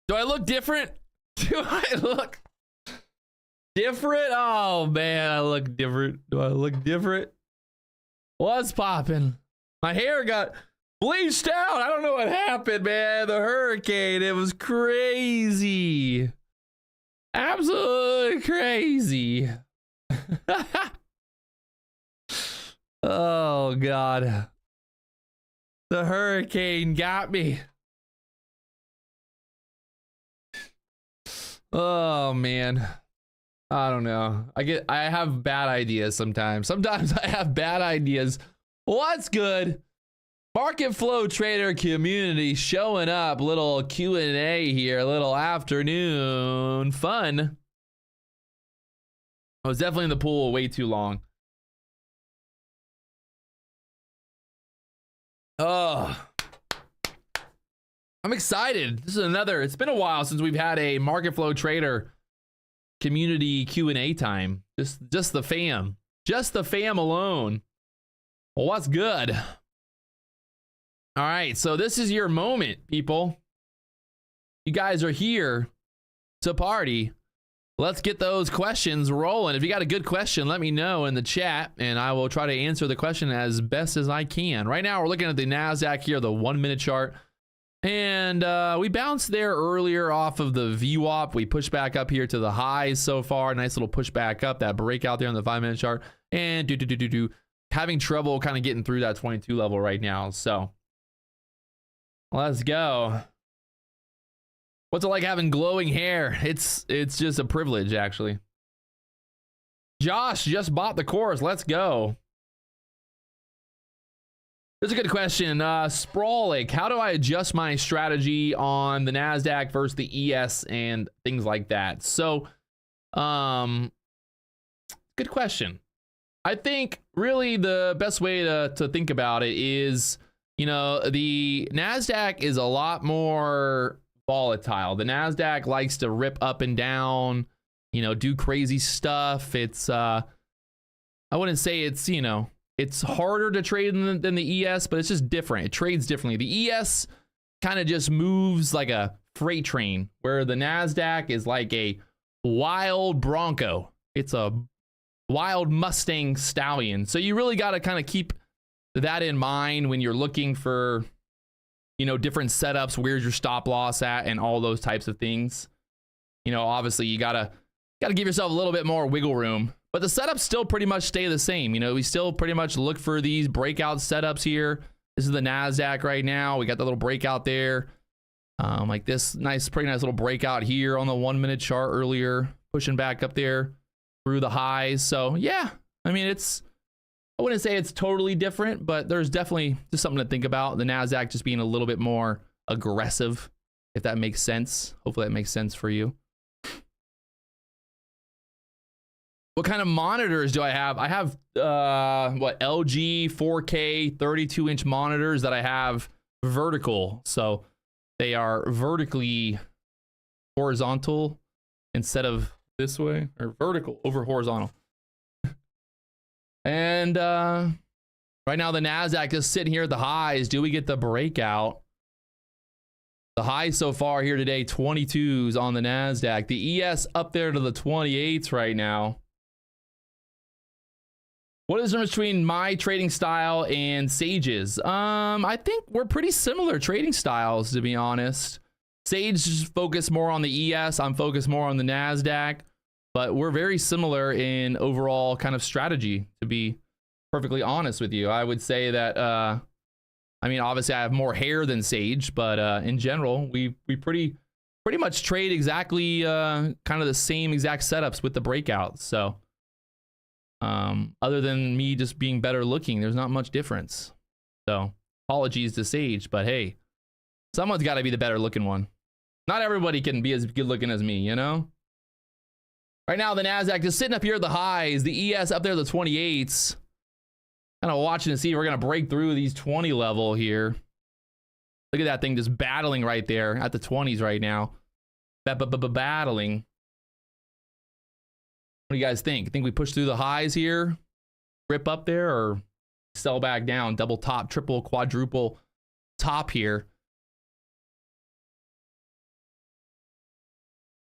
Do I look different? Do I look different? Oh man, I look different. Do I look different? What's popping? My hair got bleached out. I don't know what happened, man. The hurricane, it was crazy. Absolutely crazy. Oh God. The hurricane got me. Oh man. I don't know. I have bad ideas sometimes. Sometimes I have bad ideas. What's good? Market flow trader community showing up. Little Q&A here, a little afternoon fun. I was definitely in the pool way too long. Oh, I'm excited. This is another, it's been a while since we've had a market flow trader community Q&A time. Just the fam. Just the fam alone. Well, what's good? All right, so this is your moment, people. You guys are here to party. Let's get those questions rolling. If you got a good question, let me know in the chat, and I will try to answer the question as best as I can. Right now, we're looking at the NASDAQ here, the 1-minute chart. And we bounced there earlier off of the VWAP. We pushed back up here to the highs so far. Nice little push back up, that breakout there on the 5-minute chart. And having trouble kind of getting through that 22 level right now. So let's go. What's it like having glowing hair? It's just a privilege, actually. Josh just bought the course. Let's go. That's a good question. Sprawlic, how do I adjust my strategy on the NASDAQ versus the ES and things like that? So, good question. I think really the best way to think about it is, you know, the NASDAQ is a lot more volatile. The NASDAQ likes to rip up and down, you know, do crazy stuff. It's, I wouldn't say it's, you know, it's harder to trade than the ES, but it's just different. It trades differently. The ES kind of just moves like a freight train, where the NASDAQ is like a wild Bronco. It's a wild Mustang stallion. So you really got to kind of keep that in mind when you're looking for, you know, different setups. Where's your stop loss at and all those types of things. You know, obviously you gotta give yourself a little bit more wiggle room. But the setups still pretty much stay the same. You know, we still pretty much look for these breakout setups here. This is the NASDAQ right now. We got the little breakout there. Like this pretty nice little breakout here on the 1-minute chart earlier, pushing back up there through the highs. So yeah, I mean, I wouldn't say it's totally different, but there's definitely just something to think about. The NASDAQ just being a little bit more aggressive, if that makes sense. Hopefully that makes sense for you. What kind of monitors do I have? I have what, LG 4K 32-inch monitors that I have vertical. So they are vertically horizontal instead of this way, or vertical over horizontal. And right now the NASDAQ is sitting here at the highs. Do we get the breakout? The highs so far here today, 22s on the NASDAQ. The ES up there to the 28s right now. What is the difference between my trading style and Sage's? I think we're pretty similar trading styles, to be honest. Sage just focus more on the ES. I'm focused more on the NASDAQ, but we're very similar in overall kind of strategy, to be perfectly honest with you. I would say that, I mean, obviously I have more hair than Sage, but in general, we pretty much trade exactly kind of the same exact setups with the breakouts. So other than me just being better looking, there's not much difference. So apologies to Sage, but hey, someone's got to be the better looking one. Not everybody can be as good looking as me, you know? Right now, the NASDAQ is sitting up here at the highs. The ES up there, the 28s. Kind of watching to see if we're going to break through these 20 level here. Look at that thing just battling right there at the 20s right now. Battling. What do you guys think? Think we push through the highs here? Rip up there, or sell back down? Double top, triple, quadruple top here.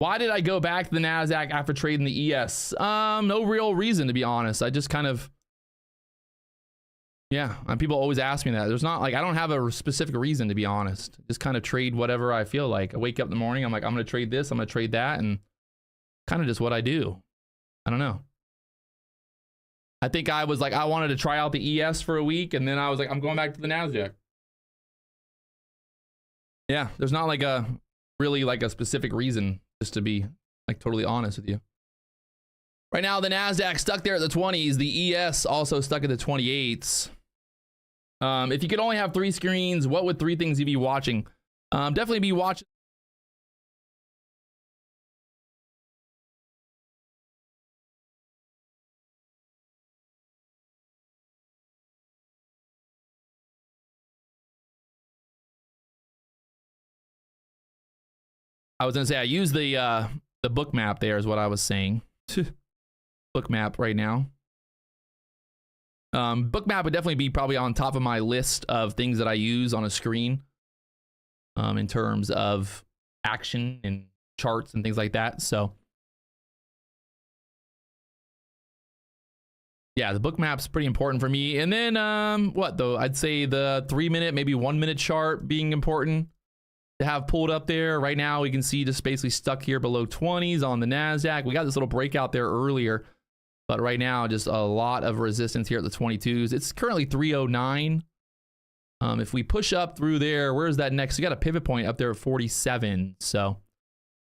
Why did I go back to the NASDAQ after trading the ES? No real reason, to be honest. I just kind of, yeah, and people always ask me that. There's not like, I don't have a specific reason, to be honest. Just kind of trade whatever I feel like. I wake up in the morning, I'm like, I'm going to trade this, I'm going to trade that, and kind of just what I do. I don't know. I think I was like, I wanted to try out the ES for a week, and then I was like, I'm going back to the NASDAQ. Yeah, there's not like a really like a specific reason, just to be like totally honest with you. Right now, the NASDAQ stuck there at the 20s. The ES also stuck at the 28s. If you could only have 3 screens, what would 3 things you be watching? Definitely be watching. I was gonna say I use the book map there is what I was saying. Book map right now. Book map would definitely be probably on top of my list of things that I use on a screen in terms of action and charts and things like that. So yeah, the book map's pretty important for me. And then what though? I'd say the 3-minute, maybe 1-minute chart being important to have pulled up there. Right now we can see just basically stuck here below 20s on the NASDAQ. We got this little breakout there earlier, but right now just a lot of resistance here at the 22s. It's currently 309. If we push up through there, where's that next? We got a pivot point up there at 47. So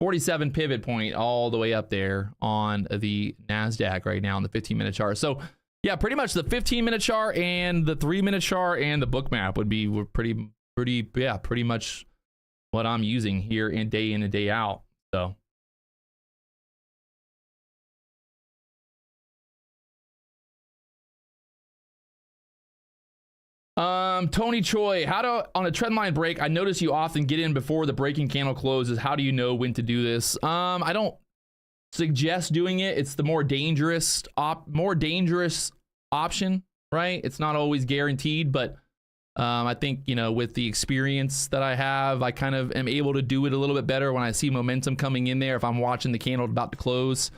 47 pivot point all the way up there on the NASDAQ right now on the 15-minute chart. So yeah, pretty much the 15-minute chart and the 3-minute chart and the book map would be pretty much what I'm using here in and day out. So Tony Choi, how to on a trend line break? I notice you often get in before the breaking candle closes. How do you know when to do this? I don't suggest doing it. It's the more dangerous option, right? It's not always guaranteed, but I think, you know, with the experience that I have, I kind of am able to do it a little bit better when I see momentum coming in there. If I'm watching the candle about to close,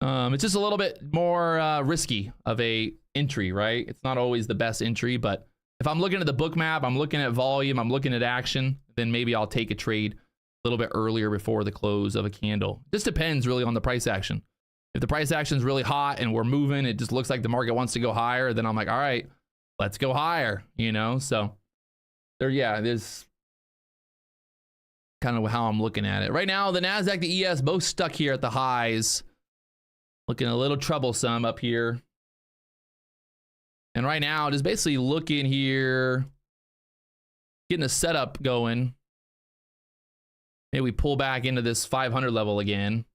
it's just a little bit more risky of a entry, right? It's not always the best entry, but if I'm looking at the book map, I'm looking at volume, I'm looking at action, then maybe I'll take a trade a little bit earlier before the close of a candle. This depends really on the price action. If the price action is really hot and we're moving, it just looks like the market wants to go higher, then I'm like, all right, let's go higher, you know? So there, yeah, there's kind of how I'm looking at it. Right now, the NASDAQ, the ES, both stuck here at the highs. Looking a little troublesome up here. And right now, just basically looking here, getting a setup going. Maybe we pull back into this 500 level again.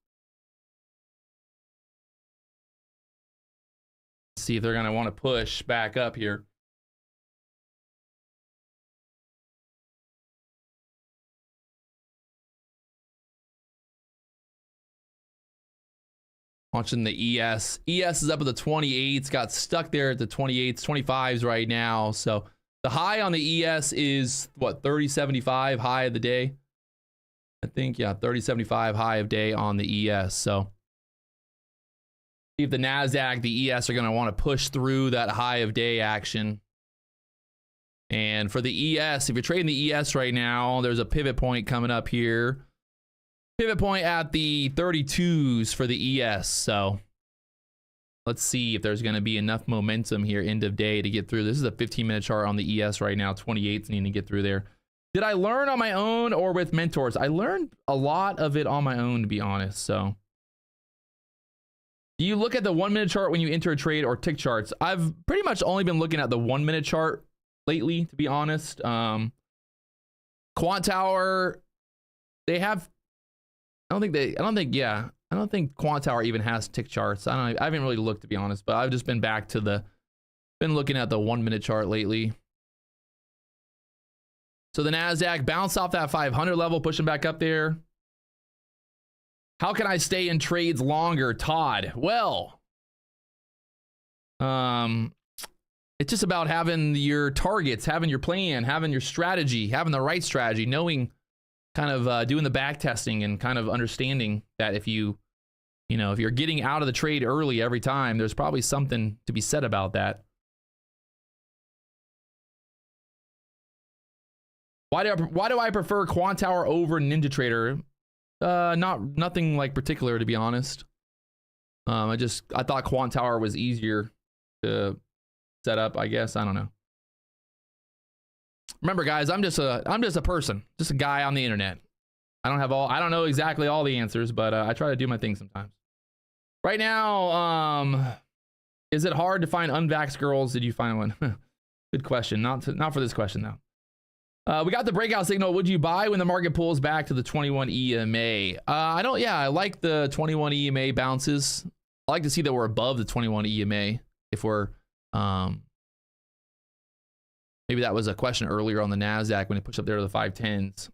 See if they're going to want to push back up here. Watching the ES. ES is up at the 28s, got stuck there at the 28s, 25s right now. So the high on the ES is what, 30.75 high of the day? I think, yeah, 30.75 high of day on the ES. So see if the NASDAQ, the ES are going to want to push through that high of day action. And for the ES, if you're trading the ES right now, there's a pivot point coming up here. Pivot point at the 32s for the ES. So let's see if there's going to be enough momentum here end of day to get through. This is a 15-minute chart on the ES right now. 28s need to get through there. Did I learn on my own or with mentors? I learned a lot of it on my own, to be honest. So do you look at the 1-minute chart when you enter a trade or tick charts? I've pretty much only been looking at the 1-minute chart lately, to be honest. Quant Tower, they have, I don't think Quant Tower even has tick charts. I haven't really looked, to be honest, but I've just been back to been looking at the 1-minute chart lately. So the NASDAQ bounced off that 500 level, pushing back up there. How can I stay in trades longer, Todd? Well, it's just about having your targets, having your plan, having your strategy, having the right strategy, knowing kind of doing the back testing and kind of understanding that if you know, if you're getting out of the trade early every time, there's probably something to be said about that. Why do I prefer Quantower over NinjaTrader? Nothing like particular, to be honest. I thought Quantower was easier to set up, I guess. I don't know. Remember, guys, I'm just a person, just a guy on the internet. I don't know exactly all the answers, but I try to do my thing sometimes. Right now, is it hard to find unvaxxed girls? Did you find one? Good question. Not for this question though. We got the breakout signal. Would you buy when the market pulls back to the 21 EMA? I like the 21 EMA bounces. I like to see that we're above the 21 EMA. If we're, maybe that was a question earlier on the NASDAQ when it pushed up there to the 510s.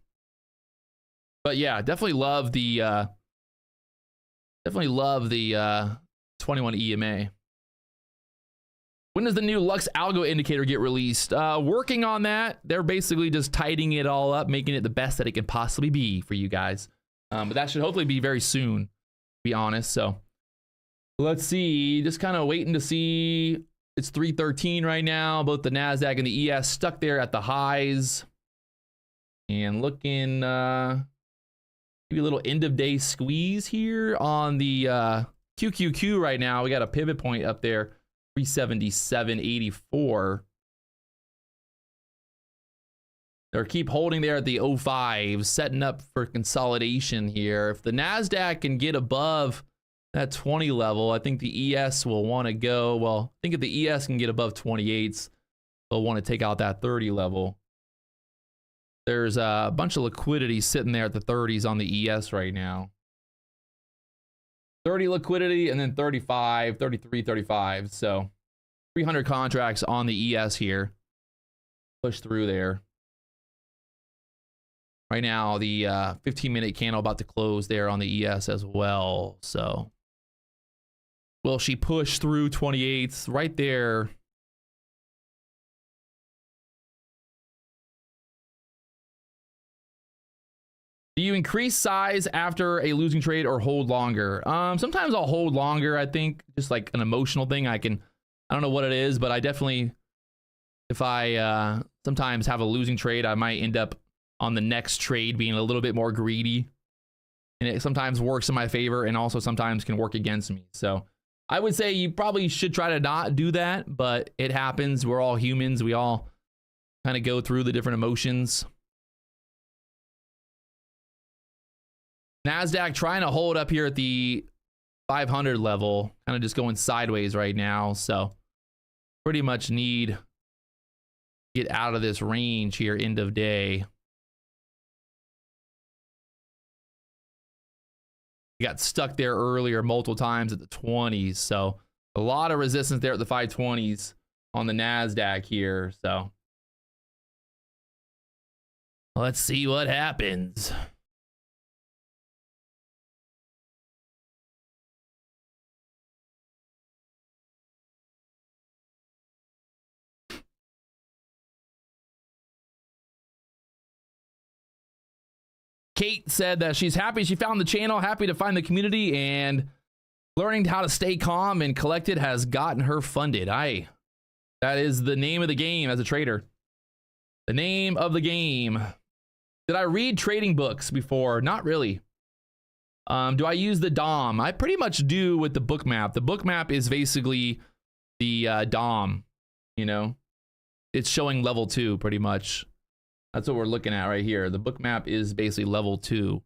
But yeah, definitely love the 21 EMA. When does the new Lux Algo indicator get released? Working on that. They're basically just tidying it all up, making it the best that it can possibly be for you guys. But that should hopefully be very soon, to be honest. So let's see. Just kind of waiting to see. It's 313 right now. Both the NASDAQ and the ES stuck there at the highs. And looking, maybe a little end of day squeeze here on the QQQ right now. We got a pivot point up there. 377.84. They keep holding there at the 05, setting up for consolidation here. If the NASDAQ can get above that 20 level, I think the ES will want to go. Well, I think if the ES can get above 28s, they'll want to take out that 30 level. There's a bunch of liquidity sitting there at the 30s on the ES right now. 30 liquidity and then 35, 33, 35. So 300 contracts on the ES here. Push through there. Right now, the 15-minute candle about to close there on the ES as well. So will she push through 28s right there? Do you increase size after a losing trade or hold longer? Sometimes I'll hold longer. I think just like an emotional thing. I don't know what it is, but I definitely, if I sometimes have a losing trade, I might end up on the next trade being a little bit more greedy. And it sometimes works in my favor and also sometimes can work against me. So I would say you probably should try to not do that, but it happens. We're all humans. We all kind of go through the different emotions. NASDAQ trying to hold up here at the 500 level, kind of just going sideways right now. So pretty much need to get out of this range here, end of day. We got stuck there earlier multiple times at the 20s. So a lot of resistance there at the 520s on the NASDAQ here. So let's see what happens. Kate said that she's happy she found the channel, happy to find the community, and learning how to stay calm and collected has gotten her funded. That is the name of the game as a trader. The name of the game. Did I read trading books before? Not really. Do I use the DOM? I pretty much do with the book map. The book map is basically the DOM, you know. It's showing level 2 pretty much. That's what we're looking at right here. The book map is basically level 2,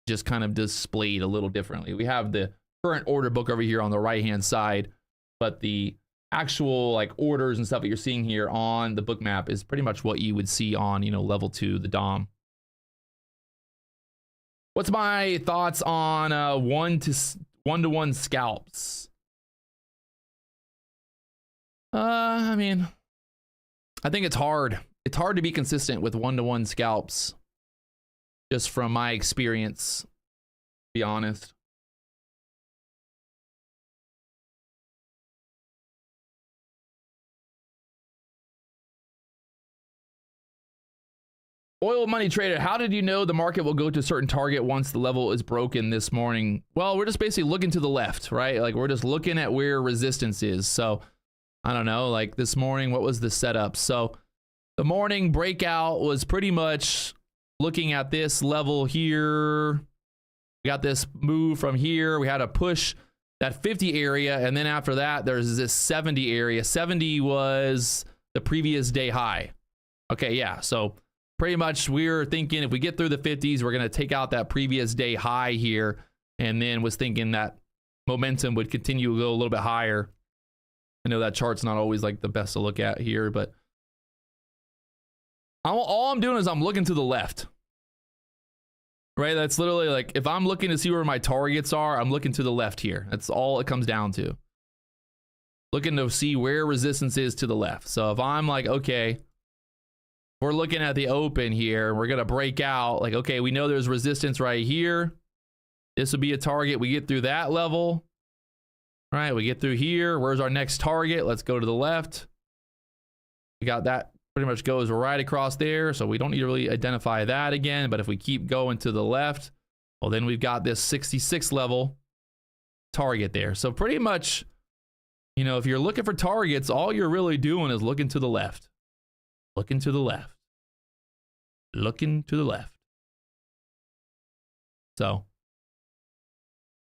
just kind of displayed a little differently. We have the current order book over here on the right-hand side, but the actual like orders and stuff that you're seeing here on the book map is pretty much what you would see on, you know, level 2, the DOM. What's my thoughts on one-to-one scalps? I mean, I think it's hard. It's hard to be consistent with one-to-one scalps, just from my experience, to be honest. Oil money trader, how did you know the market will go to a certain target once the level is broken this morning? Well, we're just basically looking to the left, right? Like we're just looking at where resistance is. So I don't know, like this morning, what was the setup? So the morning breakout was pretty much looking at this level here. We got this move from here. We had a push that 50 area. And then after that, there's this 70 area. 70 was the previous day high. Okay, yeah. So pretty much we're thinking if we get through the 50s, we're going to take out that previous day high here. And then was thinking that momentum would continue to go a little bit higher. I know that chart's not always like the best to look at here, but all I'm doing is I'm looking to the left. Right? That's literally like, if I'm looking to see where my targets are, I'm looking to the left here. That's all it comes down to. Looking to see where resistance is to the left. So if I'm like, okay, we're looking at the open here, we're going to break out. Like, okay, we know there's resistance right here. This would be a target. We get through that level. All right, we get through here. Where's our next target? Let's go to the left. We got that. Pretty much goes right across there, so we don't need to really identify that again. But if we keep going to the left, well, then we've got this 66 level target there. So pretty much, you know, if you're looking for targets, all you're really doing is looking to the left. Looking to the left. Looking to the left. So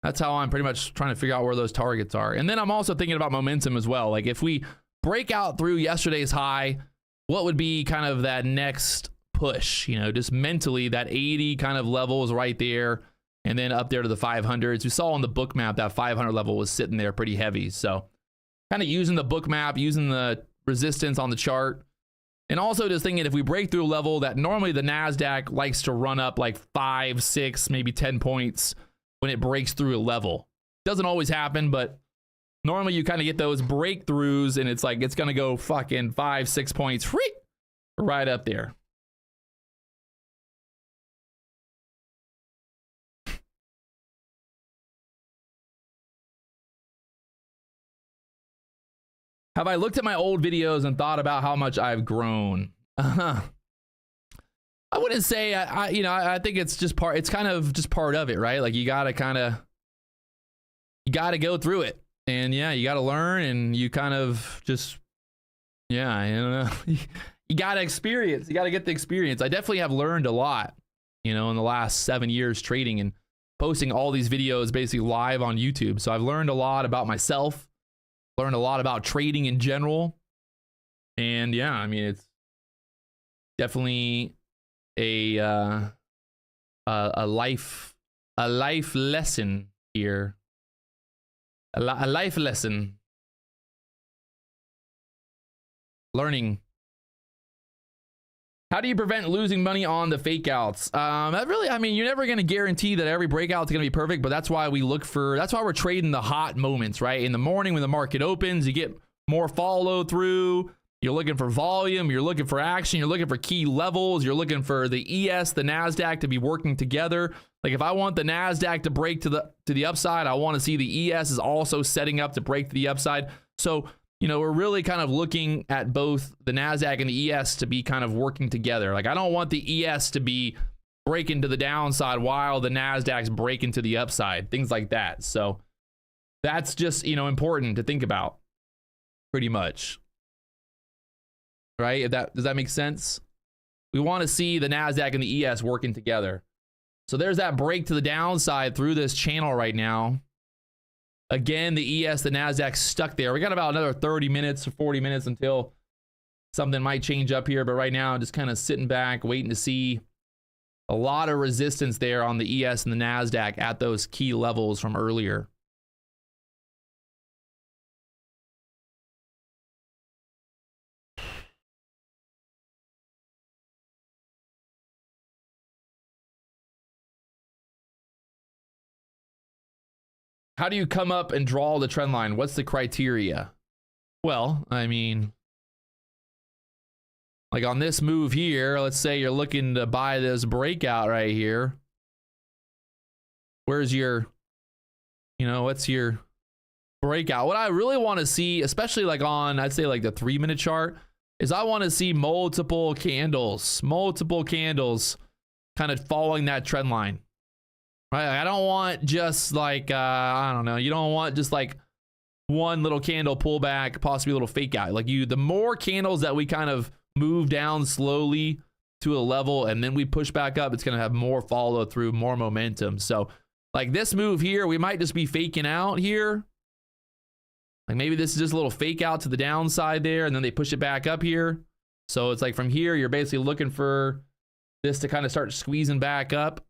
that's how I'm pretty much trying to figure out where those targets are. And then I'm also thinking about momentum as well. Like if we break out through yesterday's high, what would be kind of that next push? You know, just mentally, that 80 kind of level is right there. And then up there to the 500s. We saw on the book map that 500 level was sitting there pretty heavy. So kind of using the book map, using the resistance on the chart. And also just thinking if we break through a level that normally the NASDAQ likes to run up like 5, 6, maybe 10 points when it breaks through a level. Doesn't always happen, but normally you kind of get those breakthroughs and it's like it's going to go fucking 5, 6 points right up there. Have I looked at my old videos and thought about how much I've grown? I wouldn't say, I think it's just part, it's kind of just part of it, right? Like you got to go through it. And yeah, you got to learn and you kind of just, yeah, I don't know. You got to experience, you got to get the experience. I definitely have learned a lot, you know, in the last 7 years trading and posting all these videos basically live on YouTube. So I've learned a lot about myself. Learned a lot about trading in general. And yeah, I mean, it's definitely a life lesson here. A life lesson. Learning. How do you prevent losing money on the fake outs? That really, I mean, you're never going to guarantee that every breakout is going to be perfect, but that's why we look for, that's why we're trading the hot moments, right? In the morning when the market opens, you get more follow through. You're looking for volume. You're looking for action. You're looking for key levels. You're looking for the ES, the NASDAQ to be working together. Like if I want the NASDAQ to break to the upside, I want to see the ES is also setting up to break to the upside. So, you know, we're really kind of looking at both the NASDAQ and the ES to be kind of working together. Like I don't want the ES to be breaking to the downside while the NASDAQ's breaking to the upside, things like that. So that's just, you know, important to think about pretty much. Right? Does that make sense? We want to see the NASDAQ and the ES working together. So there's that break to the downside through this channel right now. Again, the ES, the NASDAQ stuck there. We got about another 30 minutes or 40 minutes until something might change up here. But right now, just kind of sitting back, waiting to see a lot of resistance there on the ES and the NASDAQ at those key levels from earlier. How do you come up and draw the trend line? What's the criteria? Well, I mean, like on this move here, let's say you're looking to buy this breakout right here. Where's your, you know, what's your breakout? What I really want to see, especially like on, I'd say like the 3-minute chart, is I want to see multiple candles kind of following that trend line, right? I don't want just like, I don't know. You don't want just like one little candle pullback, possibly a little fake out. Like the more candles that we kind of move down slowly to a level and then we push back up, it's going to have more follow through, more momentum. So like this move here, we might just be faking out here. Like maybe this is just a little fake out to the downside there, and then they push it back up here. So it's like from here, you're basically looking for this to kind of start squeezing back up,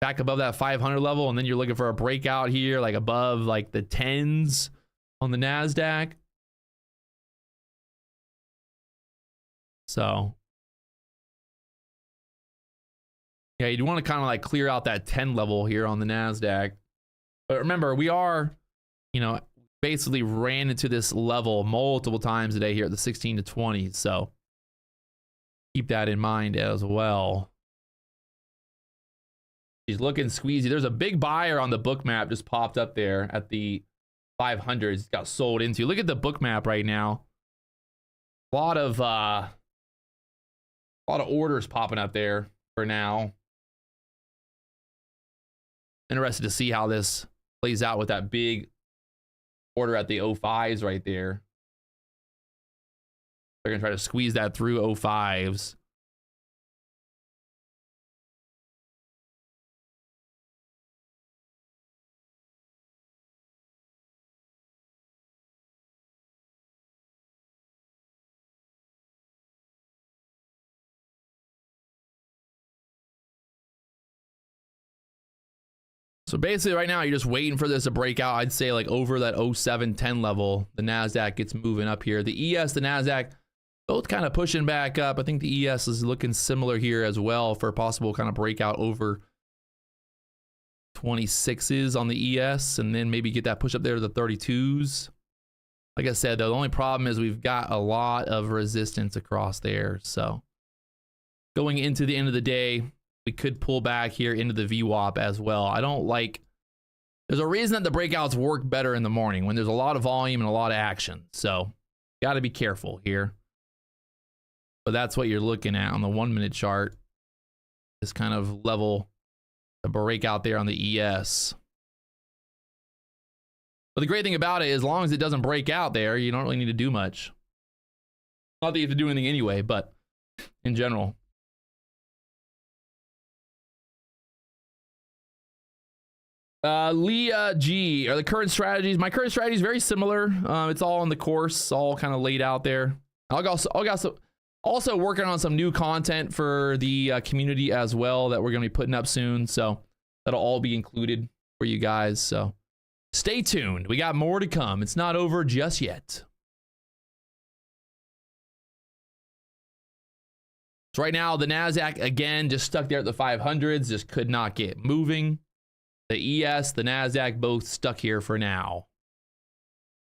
back above that 500 level, and then you're looking for a breakout here, like above like the 10s on the NASDAQ. So yeah, you want to kind of like clear out that 10 level here on the NASDAQ. But remember, we are, you know, basically ran into this level multiple times today here at the 16 to 20. So keep that in mind as well. He's looking squeezy. There's a big buyer on the book map just popped up there at the 500s. It's got sold into. Look at the book map right now. A lot of orders popping up there for now. Interested to see how this plays out with that big order at the 05s right there. They're gonna try to squeeze that through 05s. So basically right now, you're just waiting for this to break out. I'd say like over that 0710 level, the NASDAQ gets moving up here. The ES, the NASDAQ, both kind of pushing back up. I think the ES is looking similar here as well for a possible kind of breakout over 26s on the ES, and then maybe get that push up there to the 32s. Like I said, though, the only problem is we've got a lot of resistance across there. So going into the end of the day, we could pull back here into the VWAP as well. I don't like, there's a reason that the breakouts work better in the morning when there's a lot of volume and a lot of action. So got to be careful here. But that's what you're looking at on the 1 minute chart. This kind of level, the breakout there on the ES. But the great thing about it is, as long as it doesn't break out there, you don't really need to do much. Not that you have to do anything anyway, but in general. Leah G, are the current strategies? My current strategy is very similar. It's all on the course, all kind of laid out there. I'll also working on some new content for the community as well that we're going to be putting up soon. So that'll all be included for you guys. So stay tuned. We got more to come. It's not over just yet. So right now, the NASDAQ, again, just stuck there at the 500s, just could not get moving. The ES, the NASDAQ, both stuck here for now.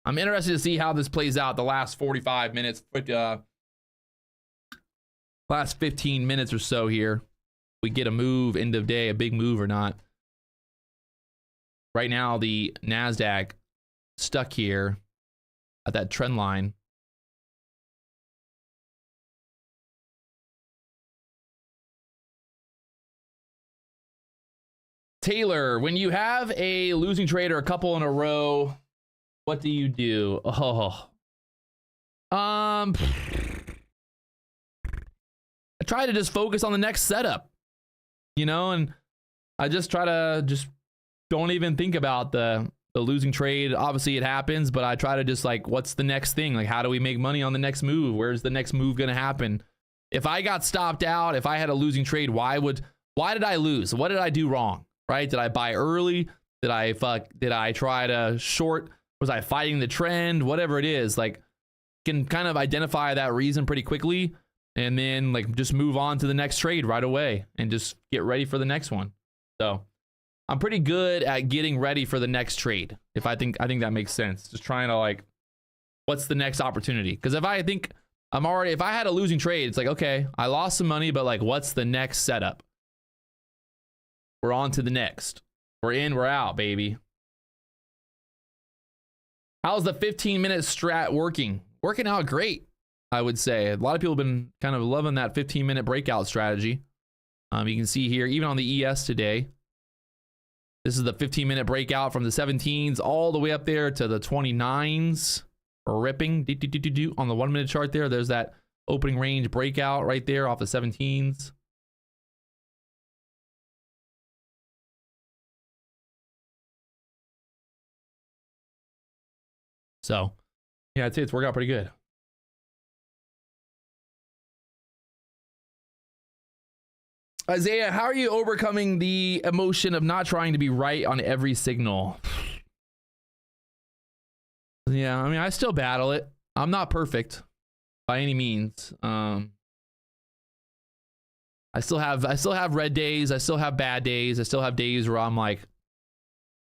I'm interested to see how this plays out the last 45 minutes, last 15 minutes or so here. We get a move, end of day, a big move or not. Right now, the NASDAQ stuck here at that trend line. Taylor, when you have a losing trade or a couple in a row, what do you do? Oh, I try to just focus on the next setup, you know, and I just try to just don't even think about the losing trade. Obviously it happens, but I try to just like, what's the next thing? Like, how do we make money on the next move? Where's the next move going to happen? If I got stopped out, if I had a losing trade, why did I lose? What did I do wrong? Right? Did I buy early? Did I try to short? Was I fighting the trend? Whatever it is, like, can kind of identify that reason pretty quickly, and then like just move on to the next trade right away and just get ready for the next one. So I'm pretty good at getting ready for the next trade. If I think that makes sense. Just trying to like, what's the next opportunity? Because if I think if I had a losing trade, it's like, okay, I lost some money, but like, what's the next setup? We're on to the next. We're in, we're out, baby. How's the 15-minute strat working? Working out great. I would say. A lot of people have been kind of loving that 15-minute breakout strategy. You can see here, even on the ES today, this is the 15-minute breakout from the 17s all the way up there to the 29s, ripping on the 1-minute chart there. There's that opening range breakout right there off the 17s. So, yeah, I'd say it's worked out pretty good. Isaiah, how are you overcoming the emotion of not trying to be right on every signal? Yeah, I mean, I still battle it. I'm not perfect by any means. I still have red days. I still have bad days. I still have days where I'm like,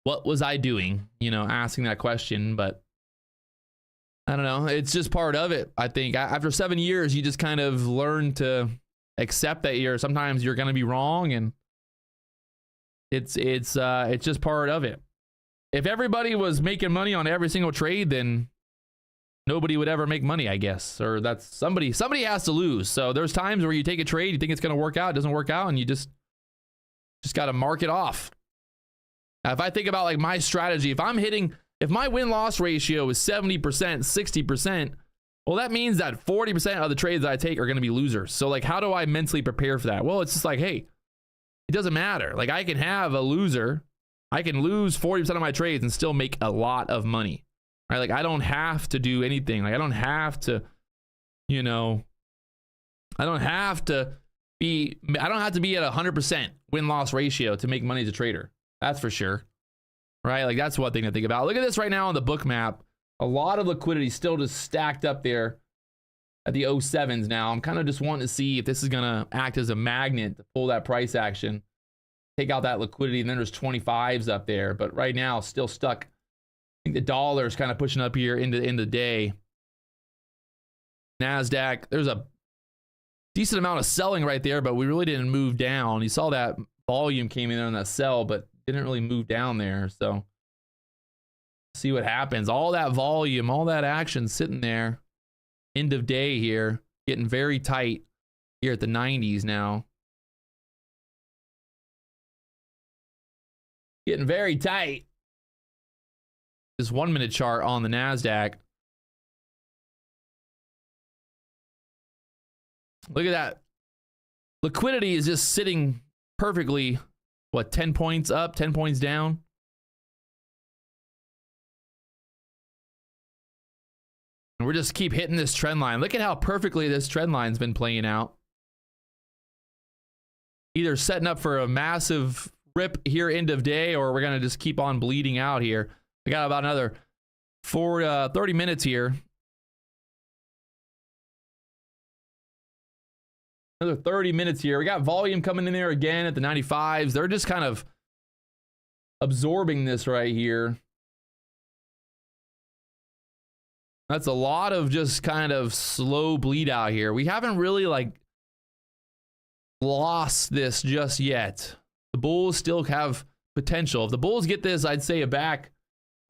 what was I doing? You know, asking that question, but I don't know. It's just part of it. I think after 7 years, you just kind of learn to accept that sometimes you're going to be wrong, and it's just part of it. If everybody was making money on every single trade, then nobody would ever make money, I guess. Or that's somebody has to lose. So there's times where you take a trade, you think it's going to work out, it doesn't work out, and you just got to mark it off. Now, if I think about like my strategy, if my win-loss ratio is 70%, 60%, well, that means that 40% of the trades that I take are going to be losers. So like, how do I mentally prepare for that? Well, it's just like, hey, it doesn't matter. Like, I can have a loser. I can lose 40% of my trades and still make a lot of money, right? Like, I don't have to do anything. Like, I don't have to, you know, I don't have to be at 100% win-loss ratio to make money as a trader. That's for sure, right? Like, that's one thing to think about. Look at this right now on the book map. A lot of liquidity still just stacked up there at the 07s now. I'm kind of just wanting to see if this is going to act as a magnet to pull that price action, take out that liquidity, and then there's 25s up there. But right now, still stuck. I think the dollar is kind of pushing up here into the day. NASDAQ, there's a decent amount of selling right there, but we really didn't move down. You saw that volume came in on that sell, but didn't really move down there. So see what happens. All that volume, all that action sitting there. End of day here, getting very tight here at the 90s now. Getting very tight. This 1-minute chart on the NASDAQ. Look at that. Liquidity is just sitting perfectly, what, 10 points up, 10 points down? And we're just keep hitting this trend line. Look at how perfectly this trend line's been playing out. Either setting up for a massive rip here end of day, or we're going to just keep on bleeding out here. We got about another 30 minutes here. Another 30 minutes here. We got volume coming in there again at the 95s. They're just kind of absorbing this right here. That's a lot of just kind of slow bleed out here. We haven't really like lost this just yet. The bulls still have potential. If the bulls get this, I'd say a back.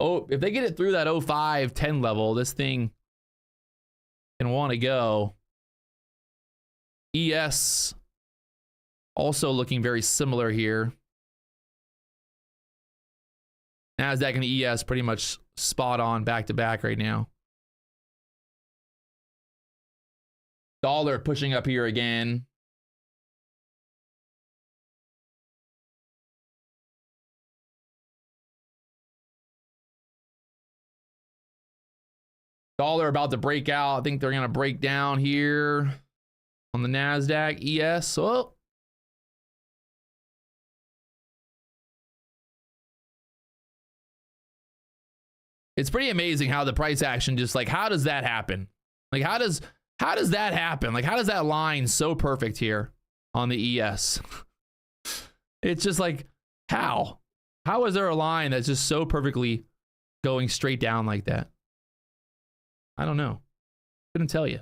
Oh, if they get it through that 05-10 level, this thing can want to go. ES also looking very similar here. NASDAQ and the ES pretty much spot on back to back right now. Dollar pushing up here again. Dollar about to break out. I think they're going to break down here on the NASDAQ. ES. Oh. It's pretty amazing how the price action just like, how does that happen? Like, how does that happen? Like, how does that line so perfect here on the ES? It's just like, how is there a line that's just so perfectly going straight down like that? I don't know. Couldn't tell you.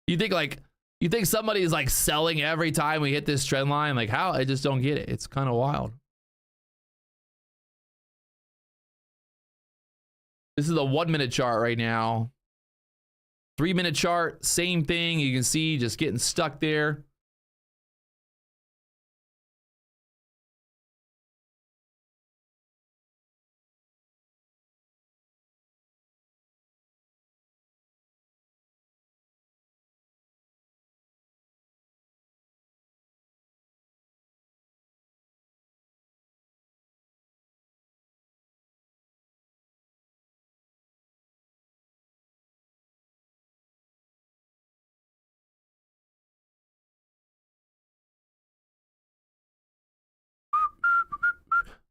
You think somebody is like selling every time we hit this trend line? Like, how? I just don't get it. It's kind of wild. This is the 1 minute chart right now. 3 minute chart, same thing. You can see just getting stuck there.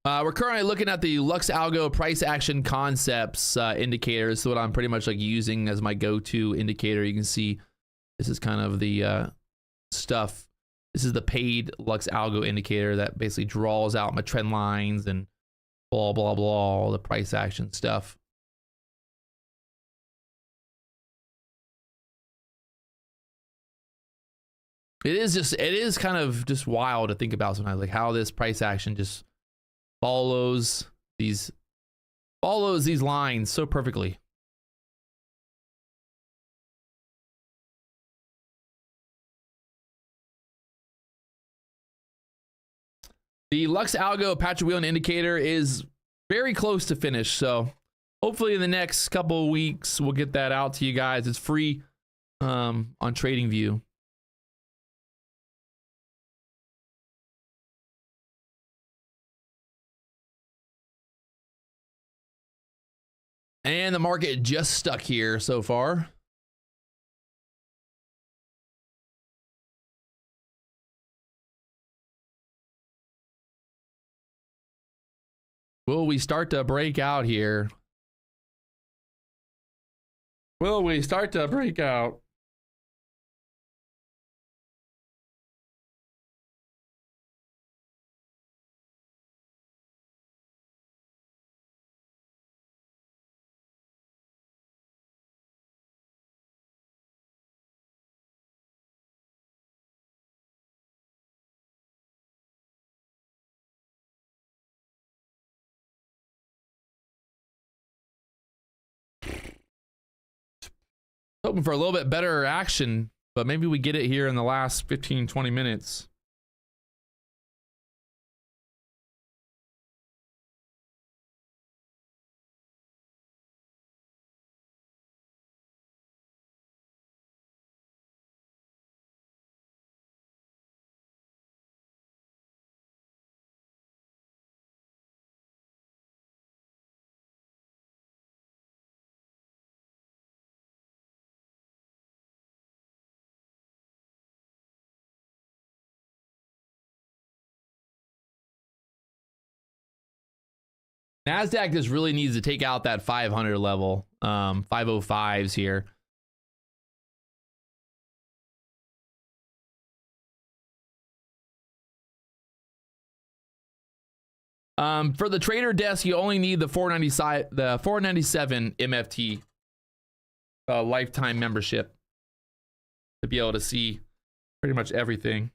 We're currently looking at the Lux Algo price action concepts indicator. This is what I'm pretty much like using as my go-to indicator. You can see this is kind of the stuff. This is the paid Lux Algo indicator that basically draws out my trend lines and blah, blah, blah, all the price action stuff. It is kind of just wild to think about sometimes, like how this price action just follows these lines so perfectly. The Lux Algo Patrick Wieland indicator is very close to finish, so hopefully in the next couple of weeks we'll get that out to you guys. It's free on TradingView. And the market just stuck here so far. Will we start to break out here? Will we start to break out? Hoping for a little bit better action, but maybe we get it here in the last 15-20 minutes. NASDAQ just really needs to take out that 500 level, 505s here. For the trader desk, you only need the 497 MFT lifetime membership to be able to see pretty much everything.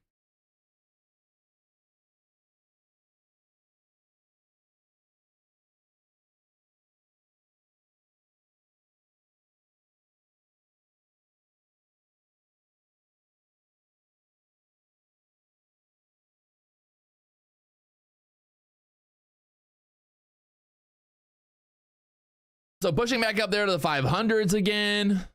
So pushing back up there to the 500s again.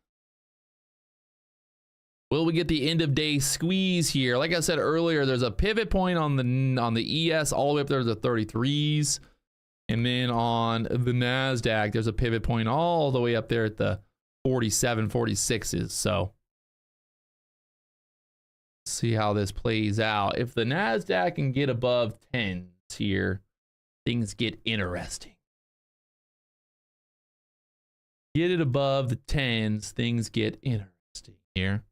Will we get the end of day squeeze here? Like I said earlier, there's a pivot point on the ES all the way up there to the 33s. And then on the NASDAQ, there's a pivot point all the way up there at the 47, 46s. So see how this plays out. If the NASDAQ can get above 10s here, things get interesting. Get it above the 10s, things get interesting here.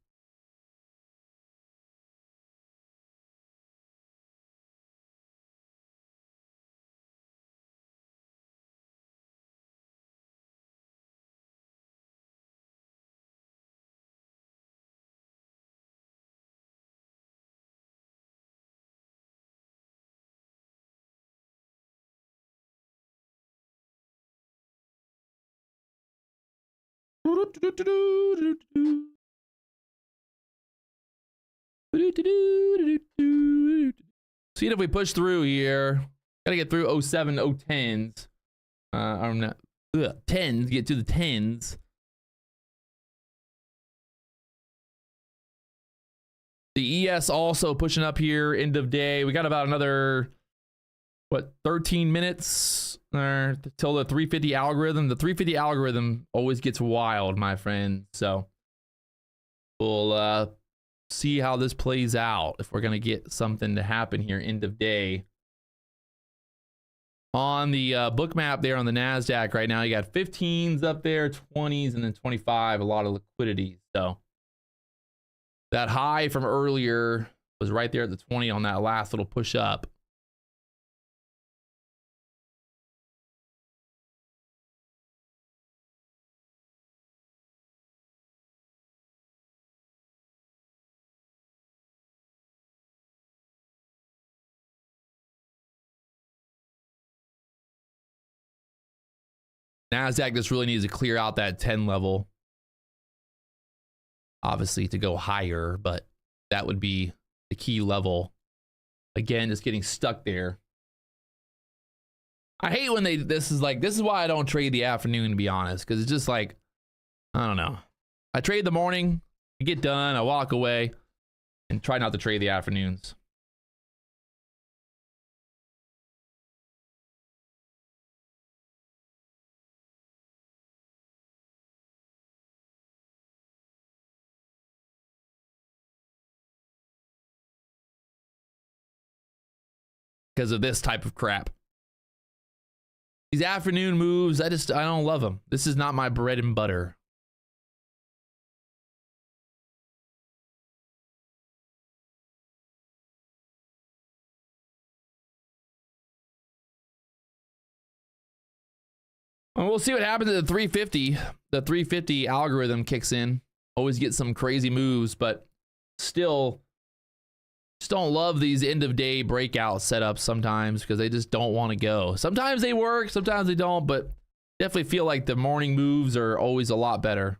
See if we push through here. Gotta get through 07, 010s. I'm not 10s, get to the 10s. The ES also pushing up here, end of day. We got about another, what, 13 minutes till the 350 algorithm. The 350 algorithm always gets wild, my friend. So we'll see how this plays out, if we're gonna get something to happen here end of day. On the book map there on the NASDAQ right now, you got 15s up there, 20s, and then 25, a lot of liquidity. So that high from earlier was right there at the 20 on that last little push up. NASDAQ just really needs to clear out that 10 level. Obviously to go higher, but that would be the key level. Again, just getting stuck there. I hate when this is why I don't trade the afternoon, to be honest, because it's just like, I don't know. I trade the morning, I get done, I walk away, and try not to trade the afternoons. Because of this type of crap. These afternoon moves, I don't love them. This is not my bread and butter. And we'll see what happens at the 350. The 350 algorithm kicks in. Always get some crazy moves, but still just don't love these end of day breakout setups sometimes, because they just don't want to go. Sometimes they work, sometimes they don't, but definitely feel like the morning moves are always a lot better.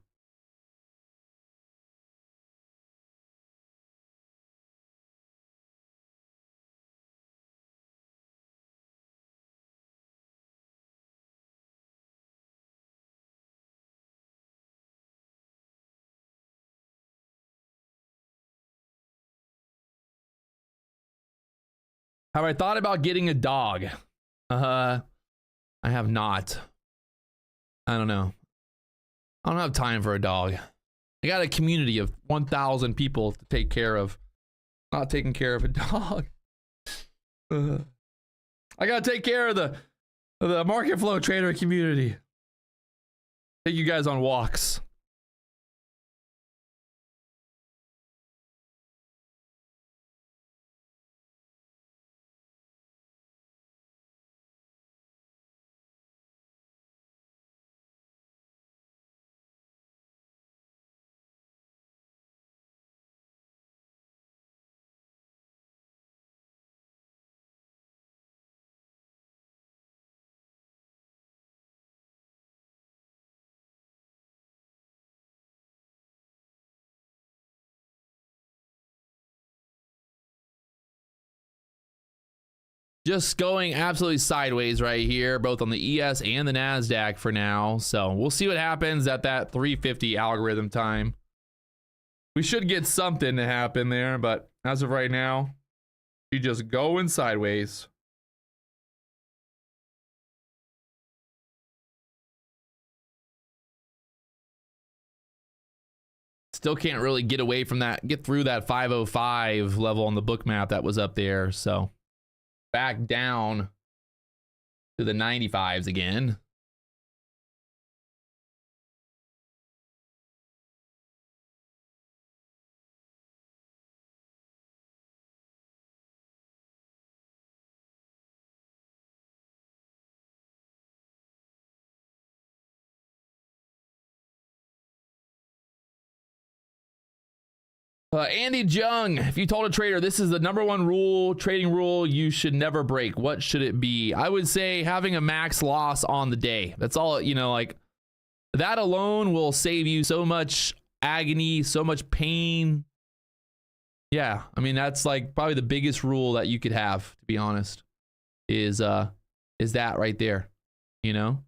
Have I thought about getting a dog? I have not. I don't know. I don't have time for a dog. I got a community of 1,000 people to take care of. Not taking care of a dog. I gotta take care of the market flow trader community. Take you guys on walks. Just going absolutely sideways right here, both on the ES and the NASDAQ for now. So we'll see what happens at that 350 algorithm time. We should get something to happen there, but as of right now, you just going sideways. Still can't really get away from that, get through that 505 level on the book map that was up there. So back down to the 95s again. Andy Jung, if you told a trader this is the #1 rule, trading rule you should never break, what should it be? I would say having a max loss on the day. That's all, you know, like that alone will save you so much agony, so much pain. Yeah, I mean, that's like probably the biggest rule that you could have, to be honest, is that right there, you know?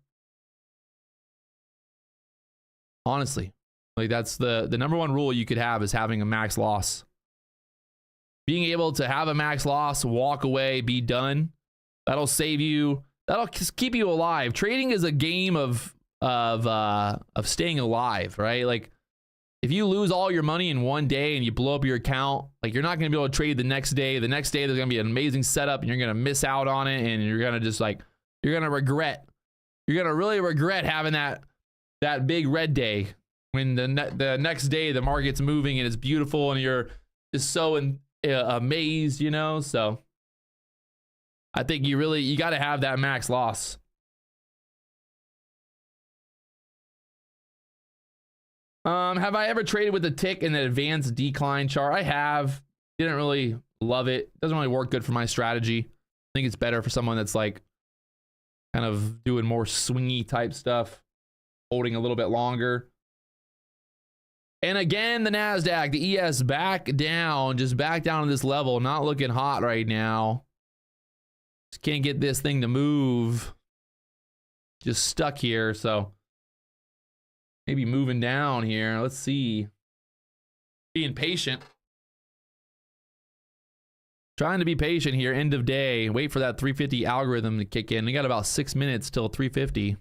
Honestly, like that's the number one rule you could have, is having a max loss. Being able to have a max loss, walk away, be done. That'll save you. That'll just keep you alive. Trading is a game of staying alive, right? Like if you lose all your money in one day and you blow up your account, like you're not going to be able to trade the next day. The next day there's going to be an amazing setup and you're going to miss out on it, and you're going to just like, you're going to regret. You're going to really regret having that big red day when the next day the market's moving and it's beautiful and you're just so amazed, you know? So I think you got to have that max loss. Have I ever traded with a tick in an advanced decline chart? I have. Didn't really love it. Doesn't really work good for my strategy. I think it's better for someone that's like kind of doing more swingy type stuff, holding a little bit longer. And again, the NASDAQ, the ES back down, just back down to this level, not looking hot right now. Just can't get this thing to move. Just stuck here, so maybe moving down here. Let's see. Being patient. Trying to be patient here, end of day. Wait for that 350 algorithm to kick in. We got about 6 minutes till 350.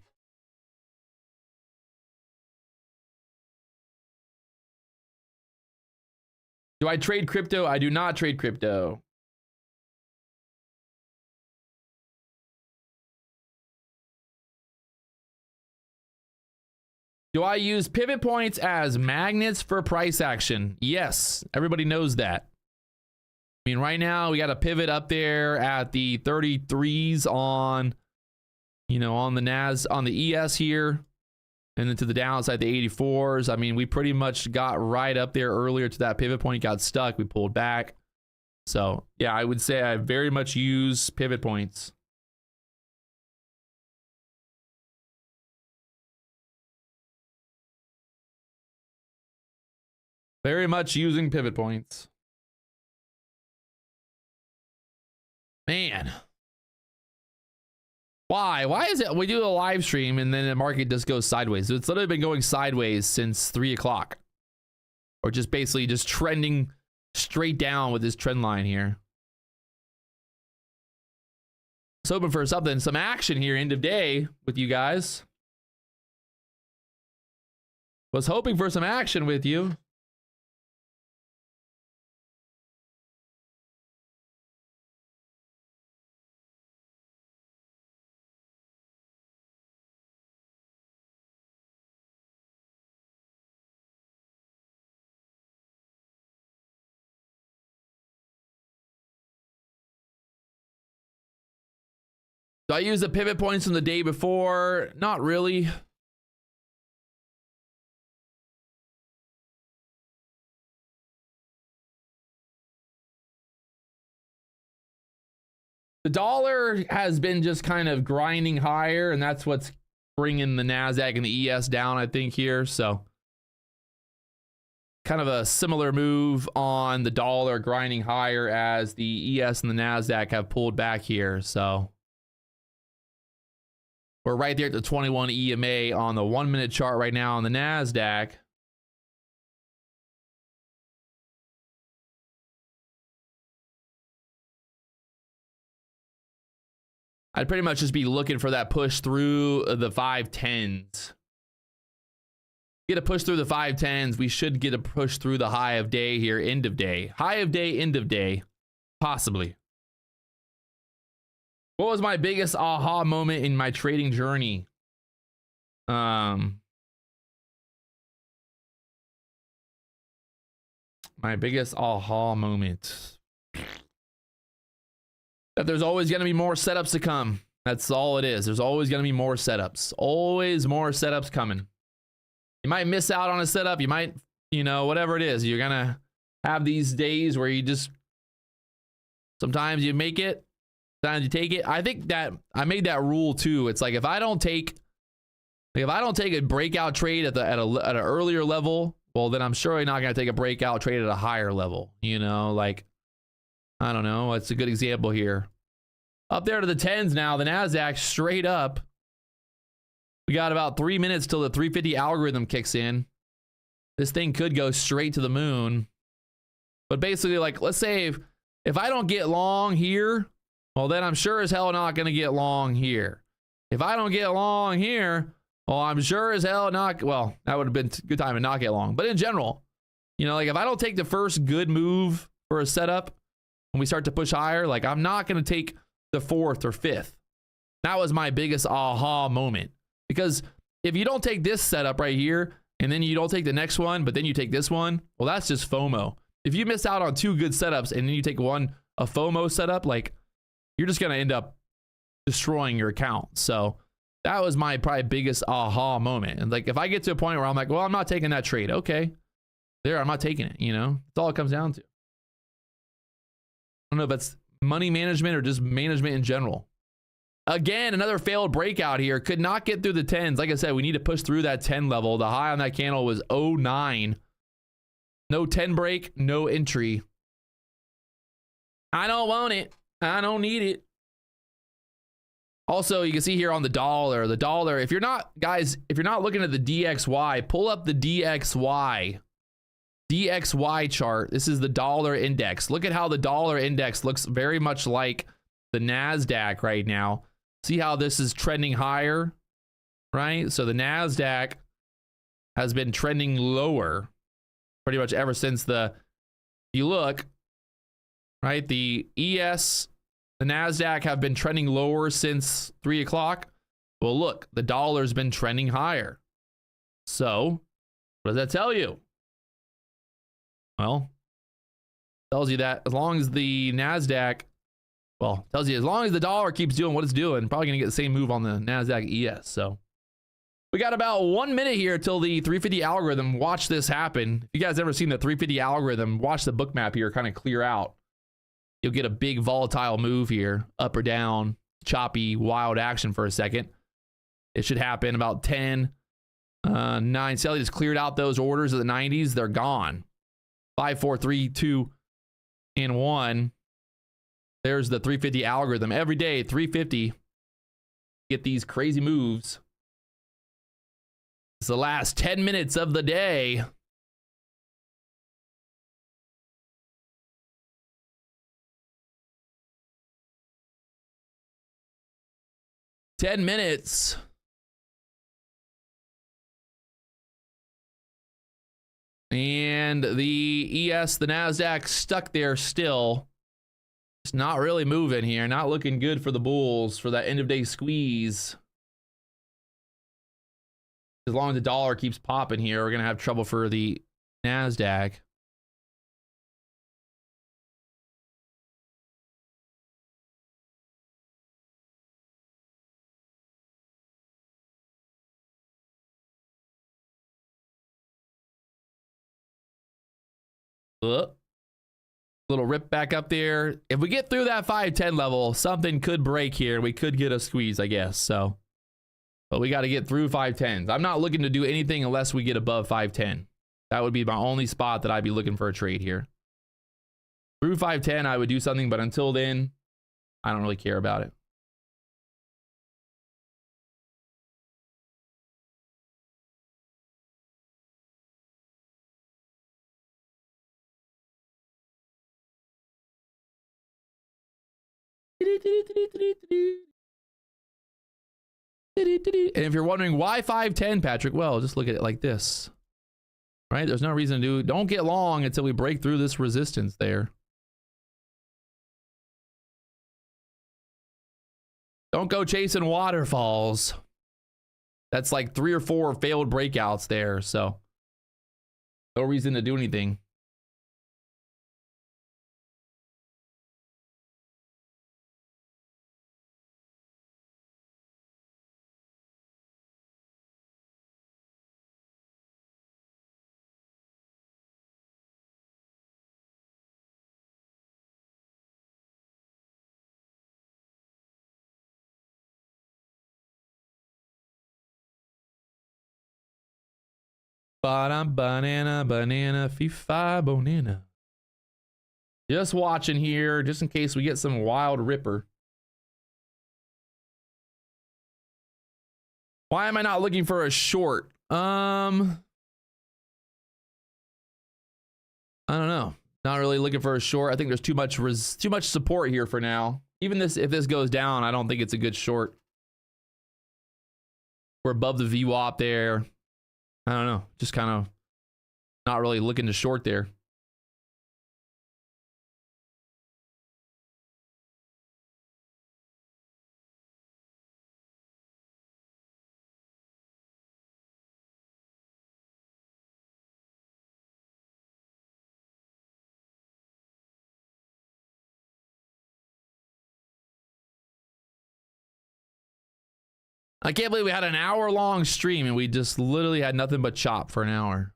Do I trade crypto? I do not trade crypto. Do I use pivot points as magnets for price action? Yes, everybody knows that. I mean, right now we got a pivot up there at the 33s on, you know, on the on the ES here, and then to the downside, the 84s. I mean, we pretty much got right up there earlier to that pivot point, got stuck, we pulled back. So yeah, I would say I very much use pivot points. Very much using pivot points. Man. Why is it we do a live stream and then the market just goes sideways? So it's literally been going sideways since 3 o'clock. Or just basically just trending straight down with this trend line here. So hoping for something, some action here end of day with you guys. Was hoping for some action with you. Do I use the pivot points from the day before? Not really. The dollar has been just kind of grinding higher, and that's what's bringing the NASDAQ and the ES down, I think, here. So kind of a similar move on the dollar grinding higher as the ES and the NASDAQ have pulled back here. So we're right there at the 21 EMA on the 1 minute chart right now on the NASDAQ. I'd pretty much just be looking for that push through the 510s. Get a push through the 510s. We should get a push through the high of day here, end of day. High of day, end of day, possibly. What was my biggest aha moment in my trading journey? My biggest aha moment. That there's always going to be more setups to come. That's all it is. There's always going to be more setups. Always more setups coming. You might miss out on a setup. You might, you know, whatever it is. You're going to have these days where you just, sometimes you make it. Sometimes you take it. I think that I made that rule too. It's like if I don't take, Like if I don't take a breakout trade at an earlier level, well, then I'm surely not going to take a breakout trade at a higher level. You know, like, I don't know. It's a good example here. Up there to the 10s now, the NASDAQ straight up. We got about 3 minutes till the 350 algorithm kicks in. This thing could go straight to the moon. But basically, like, let's say if I don't get long here, well, then I'm sure as hell not going to get long here. If I don't get long here, well, I'm sure as hell not, well, that would have been a good time to not get long. But in general, you know, like if I don't take the first good move for a setup when we start to push higher, like I'm not going to take the 4th or 5th. That was my biggest aha moment. Because if you don't take this setup right here, and then you don't take the next one, but then you take this one, well, that's just FOMO. If you miss out on 2 good setups and then you take a FOMO setup, like you're just going to end up destroying your account. So that was my probably biggest aha moment. And like, if I get to a point where I'm like, well, I'm not taking that trade. Okay. There, I'm not taking it. You know, that's all it comes down to. I don't know if that's money management or just management in general. Again, another failed breakout here. Could not get through the 10s. Like I said, we need to push through that 10 level. The high on that candle was 09. No 10 break, no entry. I don't want it. I don't need it. Also, you can see here on the dollar, if you're not, guys, if you're not looking at the DXY, pull up the DXY chart. This is the dollar index. Look at how the dollar index looks very much like the NASDAQ right now. See how this is trending higher, right? So the NASDAQ has been trending lower pretty much ever since if you look, right? The ES, the NASDAQ have been trending lower since 3 o'clock. Well, look, the dollar's been trending higher. So what does that tell you? Well, tells you that as long as the NASDAQ, well, tells you as long as the dollar keeps doing what it's doing, probably going to get the same move on the NASDAQ ES. So we got about 1 minute here till the 350 algorithm. Watch this happen. If you guys ever seen the 350 algorithm, watch the book map here kind of clear out. You'll get a big volatile move here, up or down, choppy, wild action for a second. It should happen about 10, 9. Sally just cleared out those orders of the 90s. They're gone. 5, 4, 3, 2, and 1. There's the 350 algorithm. Every day, 350. Get these crazy moves. It's the last 10 minutes of the day. Ten minutes. And the ES, the NASDAQ, stuck there still. It's not really moving here. Not looking good for the bulls for that end of day squeeze. As long as the dollar keeps popping here, we're going to have trouble for the NASDAQ. Little rip back up there. If we get through that 510 level, something could break here. We could get a squeeze, I guess. So, but we got to get through 510s. I'm not looking to do anything unless we get above 510. That would be my only spot that I'd be looking for a trade here. Through 510, I would do something, but until then, I don't really care about it. And if you're wondering why 510, Patrick, well, just look at it like this, right? There's no reason to don't get long until we break through this resistance there. Don't go chasing waterfalls. That's like 3 or 4 failed breakouts there. So no reason to do anything. Banana, banana, fee fi bonana. Just watching here, just in case we get some wild ripper. Why am I not looking for a short? I don't know. Not really looking for a short. I think there's too much support here for now. Even this, if this goes down, I don't think it's a good short. We're above the VWAP there. I don't know. Just kind of not really looking to short there. I can't believe we had an hour-long stream and we just literally had nothing but chop for an hour.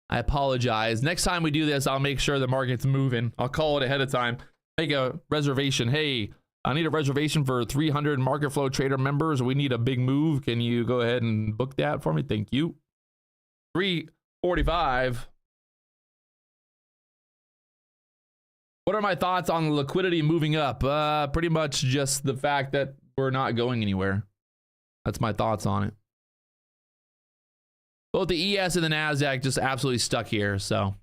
I apologize. Next time we do this, I'll make sure the market's moving. I'll call it ahead of time. Make a reservation. Hey, I need a reservation for 300 Market Flow Trader members. We need a big move. Can you go ahead and book that for me? Thank you. 345. What are my thoughts on liquidity moving up? Pretty much just the fact that we're not going anywhere. That's my thoughts on it. Both the ES and the NASDAQ just absolutely stuck here, so.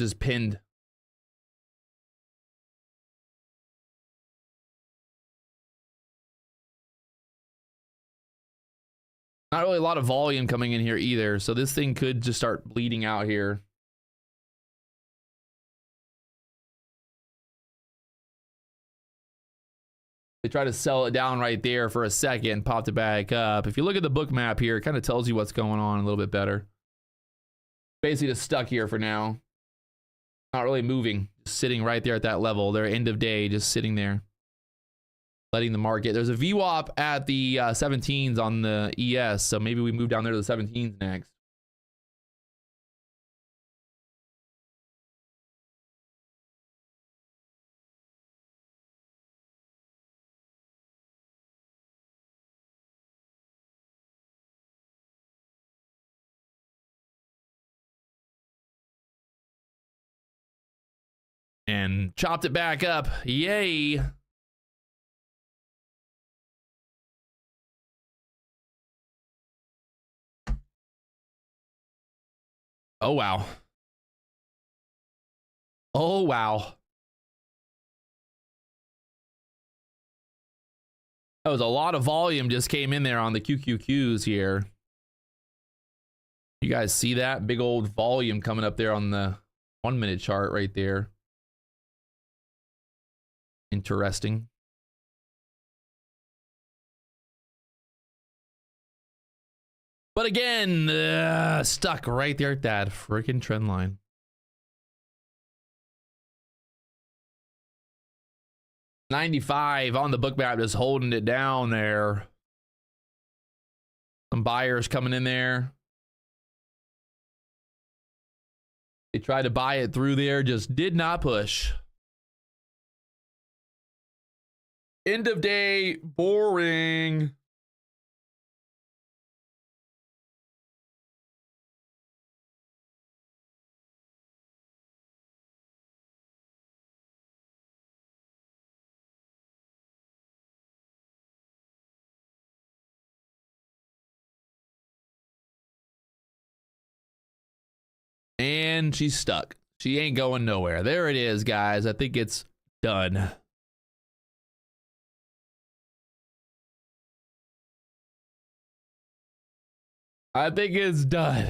Just pinned. Not really a lot of volume coming in here either, so this thing could just start bleeding out here. They try to sell it down right there for a second, popped it back up. If you look at the book map here, it kind of tells you what's going on a little bit better. Basically just stuck here for now. Not really moving, just sitting right there at that level. They're end of day, just sitting there. Letting the market. There's a VWAP at the 17s on the ES, so maybe we move down there to the 17s next. And chopped it back up. Yay. Oh, wow. Oh, wow. That was a lot of volume just came in there on the QQQs here. You guys see that? Big old volume coming up there on the 1 minute chart right there. Interesting. But again, stuck right there at that freaking trend line. $95 on the book map, just holding it down there. Some buyers coming in there. They tried to buy it through there, just did not push. End of day, boring. And she's stuck. She ain't going nowhere. There it is, guys. I think it's done. I think it's done.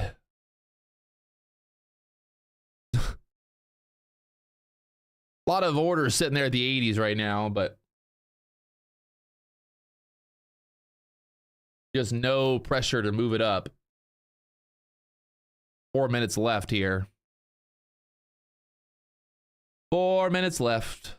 A lot of orders sitting there at the 80s right now, but just no pressure to move it up. 4 minutes left here. 4 minutes left.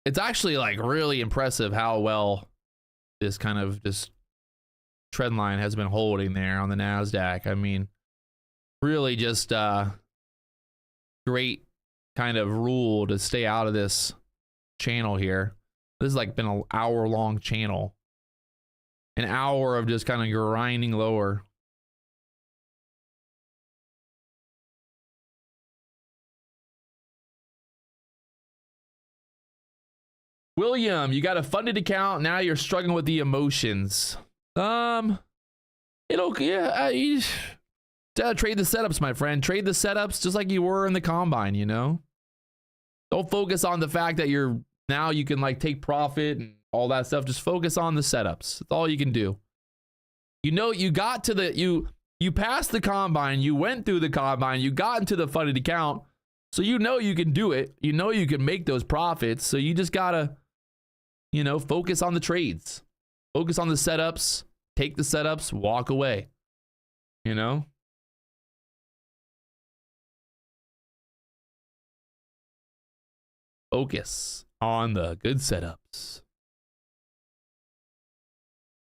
it's actually like really impressive how well this kind of this trend line has been holding there on the NASDAQ. I mean, really just great kind of rule to stay out of this channel here. This has like been an hour-long channel. An hour of just kind of grinding lower. William, you got a funded account. Now you're struggling with the emotions. You gotta trade the setups, my friend. Trade the setups just like you were in the combine, you know? Don't focus on the fact that you're now you can like take profit and all that stuff. Just focus on the setups. That's all you can do. You know, you got to the you passed the combine, you went through the combine, you got into the funded account. So you know you can do it. You know you can make those profits. So you just gotta, you know, focus on the trades. Focus on the setups. Take the setups, walk away. You know? Focus on the good setups.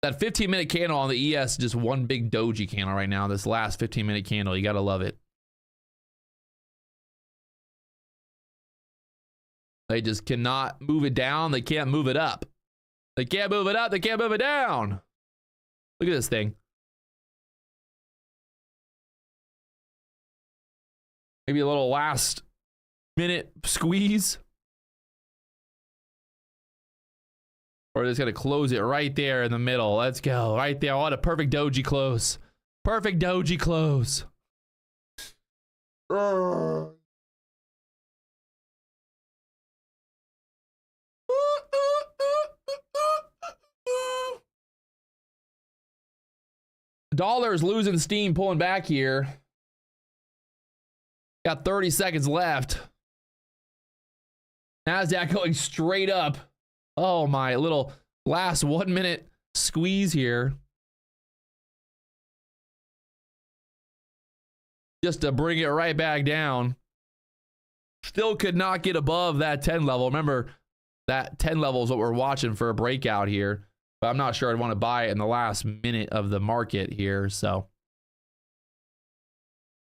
That 15-minute candle on the ES is just one big doji candle right now. This last 15-minute candle, you gotta love it. They just cannot move it down. They can't move it up. They can't move it up. They can't move it down. Look at this thing. Maybe a little last minute squeeze. Or just gonna close it right there in the middle. Let's go. Right there. What a perfect doji close. Perfect doji close. Dollar's losing steam, pulling back here. Got 30 seconds left. NASDAQ going straight up. Oh my, little last 1 minute squeeze here. Just to bring it right back down. Still could not get above that 10 level. Remember, that 10 level is what we're watching for a breakout here. But I'm not sure I'd want to buy it in the last minute of the market here. So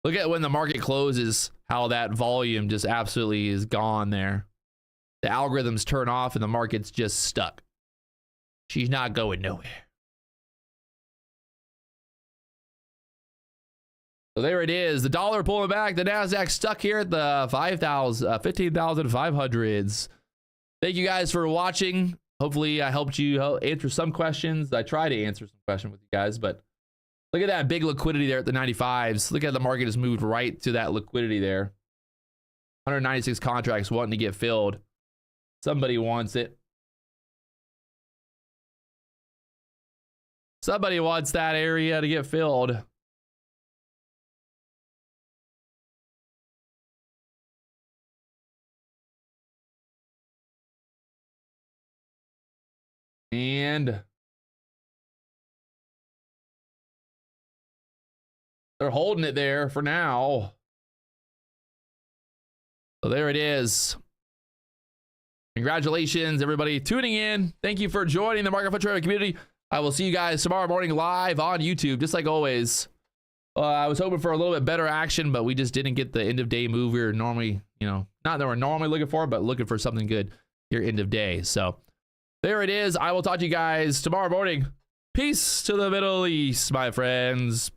look at when the market closes, how that volume just absolutely is gone there. The algorithms turn off and the market's just stuck. She's not going nowhere. So there it is. The dollar pulling back. The NASDAQ stuck here at the 15,500s. Thank you guys for watching. Hopefully I helped you answer some questions. I try to answer some questions with you guys, but look at that big liquidity there at the 95s. Look at the market has moved right to that liquidity there. 196 contracts wanting to get filled. Somebody wants it. Somebody wants that area to get filled. And they're holding it there for now. So there it is. Congratulations, everybody tuning in. Thank you for joining the Market Foot Trader community. I will see you guys tomorrow morning live on YouTube, just like always. I was hoping for a little bit better action, but we just didn't get the end of day move we were normally, you know, not that we're normally looking for, but looking for something good here end of day. So there it is. I will talk to you guys tomorrow morning. Peace to the Middle East, my friends.